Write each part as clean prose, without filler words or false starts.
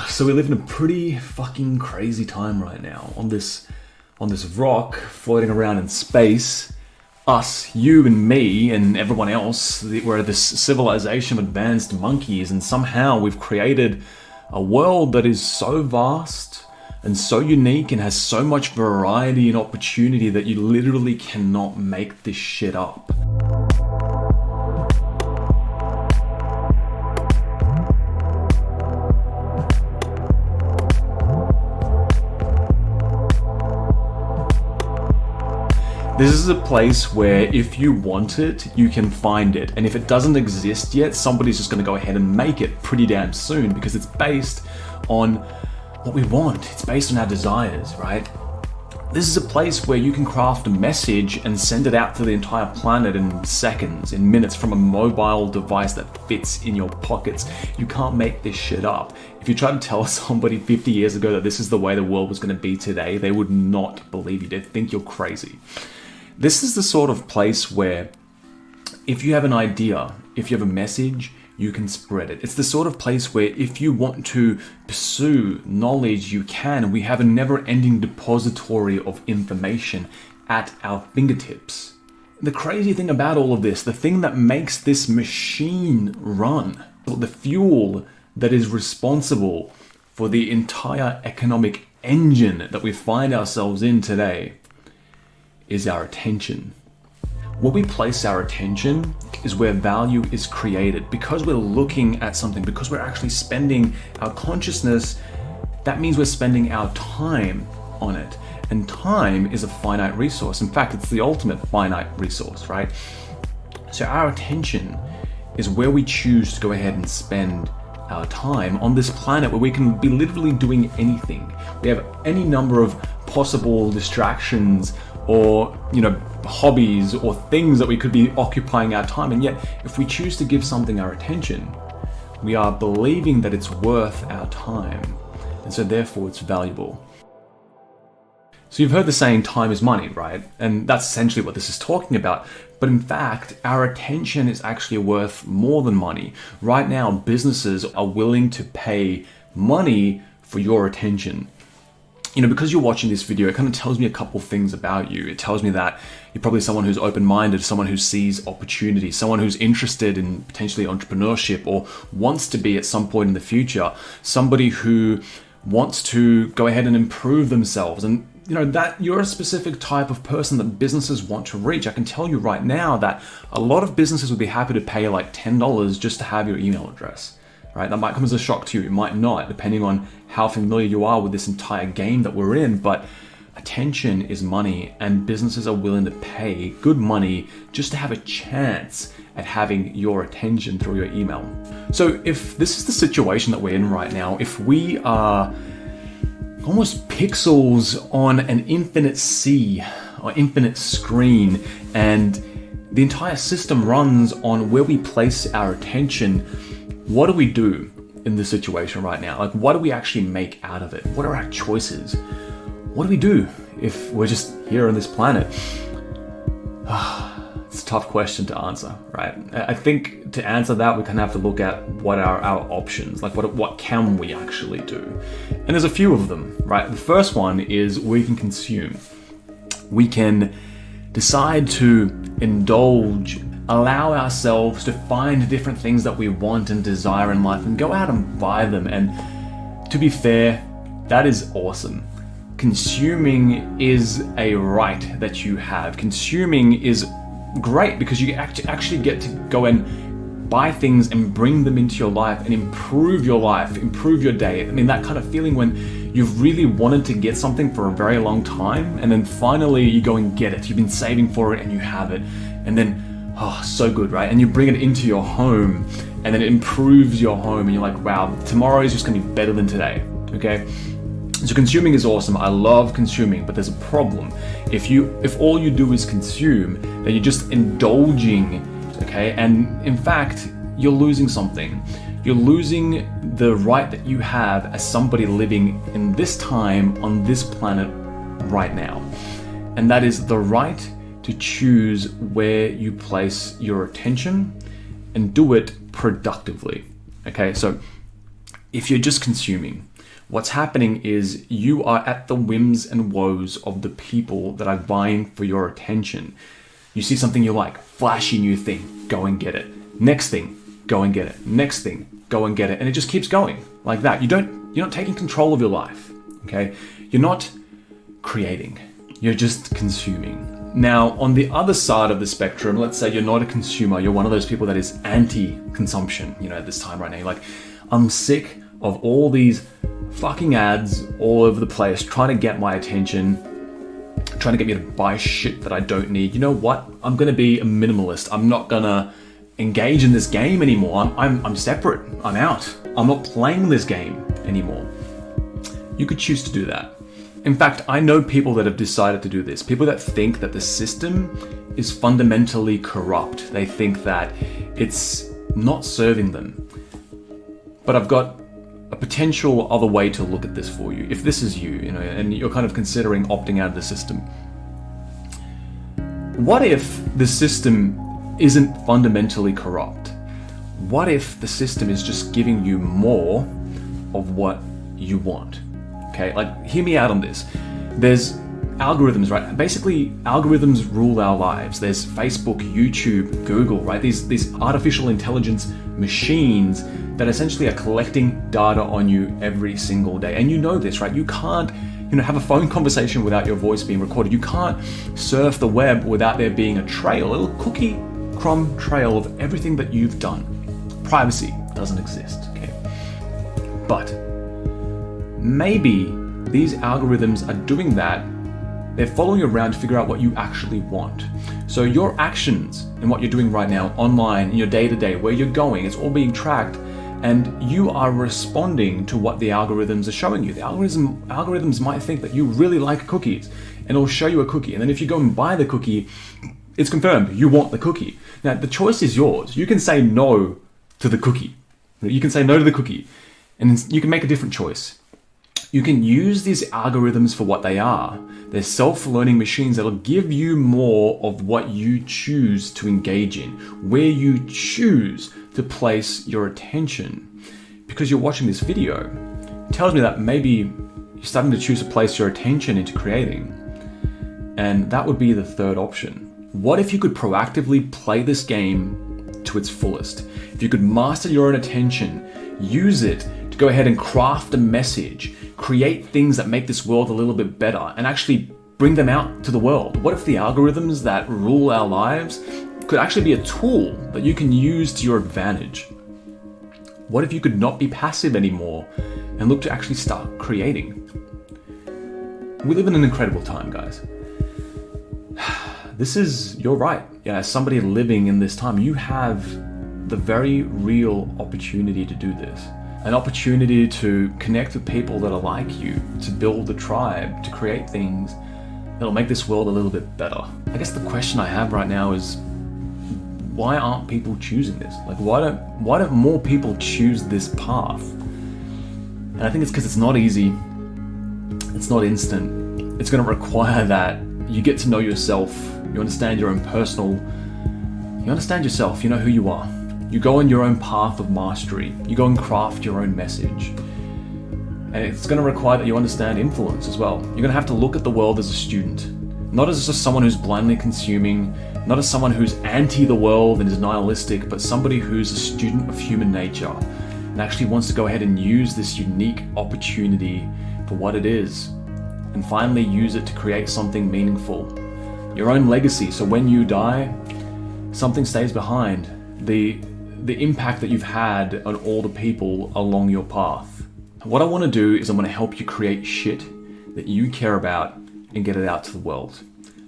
So we live in a pretty fucking crazy time right now. On this rock floating around in space, us, you and me and everyone else, we're this civilization of advanced monkeys, and somehow we've created a world that is so vast and so unique and has so much variety and opportunity that you literally cannot make this shit up. This is a place where if you want it, you can find it. And if it doesn't exist yet, somebody's just going to go ahead and make it pretty damn soon, because it's based on what we want. It's based on our desires, right? This is a place where you can craft a message and send it out to the entire planet in seconds, in minutes, from a mobile device that fits in your pockets. You can't make this shit up. If you try to tell somebody 50 years ago that this is the way the world was going to be today, they would not believe you. They'd think you're crazy. This is the sort of place where if you have an idea, if you have a message, you can spread it. It's the sort of place where if you want to pursue knowledge, you can. We have a never-ending depository of information at our fingertips. The crazy thing about all of this, the thing that makes this machine run, the fuel that is responsible for the entire economic engine that we find ourselves in today, is our attention. Where we place our attention is where value is created. Because we're looking at something, because we're actually spending our consciousness, that means we're spending our time on it. And time is a finite resource. In fact, it's the ultimate finite resource, right? So our attention is where we choose to go ahead and spend our time on this planet, where we can be literally doing anything. We have any number of possible distractions or, hobbies or things that we could be occupying our time. And yet, if we choose to give something our attention, we are believing that it's worth our time. And so therefore it's valuable. So you've heard the saying, time is money, right? And that's essentially what this is talking about. But in fact, our attention is actually worth more than money. Right now, businesses are willing to pay money for your attention. Because you're watching this video, it kind of tells me a couple things about you. It tells me that you're probably someone who's open-minded, someone who sees opportunity, someone who's interested in potentially entrepreneurship or wants to be at some point in the future, somebody who wants to go ahead and improve themselves. And that you're a specific type of person that businesses want to reach. I can tell you right now that a lot of businesses would be happy to pay like $10 just to have your email address. Right? That might come as a shock to you. It might not, depending on how familiar you are with this entire game that we're in. But attention is money, and businesses are willing to pay good money just to have a chance at having your attention through your email. So if this is the situation that we're in right now, if we are almost pixels on an infinite sea or infinite screen, and the entire system runs on where we place our attention, what do we do in this situation right now? Like, what do we actually make out of it? What are our choices? What do we do if we're just here on this planet? It's a tough question to answer, right? I think to answer that, we kind of have to look at what are our options, like what can we actually do? And there's a few of them, right? The first one is we can consume. We can decide to indulge, allow ourselves to find different things that we want and desire in life and go out and buy them. And to be fair, that is awesome. Consuming is a right that you have. Consuming is great because you actually get to go and buy things and bring them into your life and improve your life, improve your day. I mean, that kind of feeling when you've really wanted to get something for a very long time and then finally you go and get it. You've been saving for it and you have it. And then so good, right? And you bring it into your home and then it improves your home and you're like, wow, tomorrow is just gonna be better than today, okay? So consuming is awesome. I love consuming, but there's a problem. If all you do is consume, then you're just indulging, okay? And in fact, you're losing something. You're losing the right that you have as somebody living in this time on this planet right now. And that is the right to choose where you place your attention and do it productively. Okay, so if you're just consuming, what's happening is you are at the whims and woes of the people that are vying for your attention. You see something you like, flashy new thing, go and get it. Next thing, go and get it. Next thing, go and get it. And it just keeps going like that. You're not taking control of your life, okay? You're not creating, you're just consuming. Now, on the other side of the spectrum, let's say you're not a consumer, you're one of those people that is anti-consumption, at this time right now. You're like, I'm sick of all these fucking ads all over the place trying to get my attention, trying to get me to buy shit that I don't need. You know what? I'm gonna be a minimalist. I'm not gonna engage in this game anymore. I'm separate. I'm out. I'm not playing this game anymore. You could choose to do that. In fact, I know people that have decided to do this. People that think that the system is fundamentally corrupt. They think that it's not serving them. But I've got a potential other way to look at this for you. If this is you, and you're kind of considering opting out of the system. What if the system isn't fundamentally corrupt? What if the system is just giving you more of what you want? Okay, like, hear me out on this. There's algorithms, right? Basically, algorithms rule our lives. There's Facebook, YouTube, Google, right? These artificial intelligence machines that essentially are collecting data on you every single day. And you know this, right? You can't, have a phone conversation without your voice being recorded. You can't surf the web without there being a trail, a little cookie crumb trail of everything that you've done. Privacy doesn't exist, okay? But maybe these algorithms are doing that. They're following you around to figure out what you actually want. So your actions and what you're doing right now online, in your day-to-day, where you're going, it's all being tracked, and you are responding to what the algorithms are showing you. The algorithms might think that you really like cookies, and it'll show you a cookie. And then if you go and buy the cookie, it's confirmed you want the cookie. Now, the choice is yours. You can say no to the cookie. You can say no to the cookie, and you can make a different choice. You can use these algorithms for what they are. They're self-learning machines that'll give you more of what you choose to engage in, where you choose to place your attention. Because you're watching this video, it tells me that maybe you're starting to choose to place your attention into creating. And that would be the third option. What if you could proactively play this game to its fullest? If you could master your own attention, use it to go ahead and craft a message, create things that make this world a little bit better, and actually bring them out to the world. What if the algorithms that rule our lives could actually be a tool that you can use to your advantage? What if you could not be passive anymore and look to actually start creating? We live in an incredible time, guys. You're right. As somebody living in this time, you have the very real opportunity to do this. An opportunity to connect with people that are like you, to build a tribe, to create things that'll make this world a little bit better. I guess the question I have right now is, why aren't people choosing this? Like, why don't more people choose this path? And I think it's because it's not easy, it's not instant. It's going to require that you get to know yourself, you understand your own you understand yourself, you know who you are. You go on your own path of mastery. You go and craft your own message. And it's going to require that you understand influence as well. You're going to have to look at the world as a student, not as just someone who's blindly consuming, not as someone who's anti the world and is nihilistic, but somebody who's a student of human nature and actually wants to go ahead and use this unique opportunity for what it is and finally use it to create something meaningful. Your own legacy, so when you die, something stays behind. The impact that you've had on all the people along your path. What I want to do is I want to help you create shit that you care about and get it out to the world.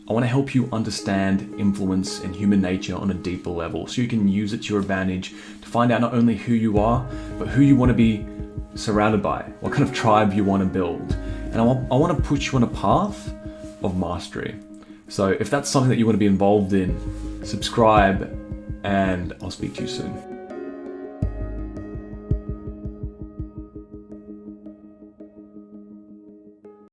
I want to help you understand influence and human nature on a deeper level so you can use it to your advantage to find out not only who you are, but who you want to be surrounded by, what kind of tribe you want to build. And I want to put you on a path of mastery. So if that's something that you want to be involved in, subscribe, and I'll speak to you soon.